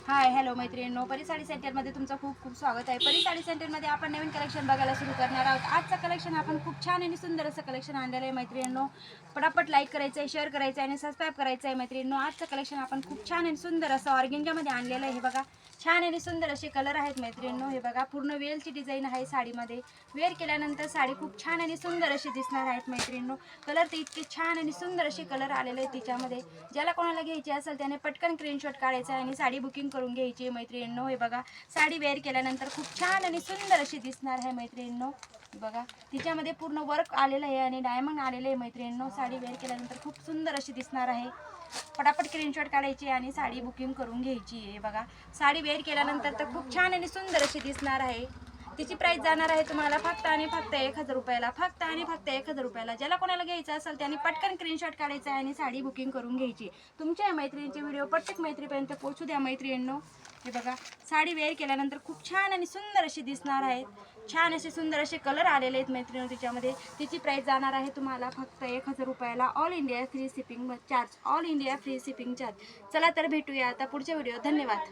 Hi hello मैत्रिणींनो, परी साडी सेंटरमध्ये तुमचं खूप खूप स्वागत आहे। परी साडी सेंटरमध्ये आपण नवीन कलेक्शन बघायला सुरू करणार आहोत। आजचं कलेक्शन आपण खूप छान आणि सुंदर असं कलेक्शन आणलेलं आहे मैत्रिणींनो। पटापट लाईक करायचं आहे, शेअर करायचं आहे आणि सबस्क्राईब करायचं आहे मैत्रिणींनो। आजचं कलेक्शन आपण खूप छान आणि सुंदर असं ऑर्गेन्जामध्ये आणलेलं आहे। हे बघा, छान आणि सुंदर असे कलर आहेत मैत्रिणींनो। हे बघा, पूर्ण वेलची डिझाईन आहे साडीमध्ये। वेअर केल्यानंतर साडी खूप छान आणि सुंदर अशी दिसणार आहेत मैत्रिणींनो। कलर तर इतके छान आणि सुंदर असे कलर आलेले आहेत तिच्यामध्ये। ज्याला कोणाला घ्यायची असेल त्याने पटकन स्क्रीनशॉट काढायचा आणि साडी बुकिंग करून घ्यायची मैत्रिणींनो। हे बघा, साडी वेअर केल्यानंतर खूप छान आणि सुंदर अशी दिसणार आहे मैत्रिणींनो। बघा, तिच्यामध्ये पूर्ण वर्क आलेलं आहे आणि डायमंड आलेले आहे मैत्रिणींनो। साडी वेअर केल्यानंतर खूप सुंदर अशी दिसणार आहे। पटापट स्क्रीनशॉट काढायची आणि साडी बुकिंग करून घ्यायची आहे। बघा, साडी वेअर केल्यानंतर तर खूप छान आणि सुंदर अशी दिसणार आहे। तिची प्राइस जाणार आहे तुम्हाला फक्त आणि फक्त 1000 रुपयाला, फक्त आणि फक्त 1000 रुपयाला। ज्याला कोणाला घ्यायचं असेल त्याने पटकन स्क्रीनशॉट काढायचा आहे आणि साडी बुकिंग करून घ्यायची। तुमच्या मैत्रिणींचे व्हिडिओ प्रत्येक मैत्रीपर्यंत पोहोचू द्या मैत्रिणींनो। हे बघा, साडी वेअर केल्यानंतर खूप छान आणि सुंदर अशी दिसणार आहेत। छान असे सुंदर असे कलर आलेले आहेत मैत्रिणींनो तिच्यामध्ये। तिची प्राइस जाणार आहे तुम्हाला फक्त 1000 रुपयाला, all India free shipping charge, all India free shipping charge. चला तर भेटूया आता पुढच्या व्हिडिओ। धन्यवाद।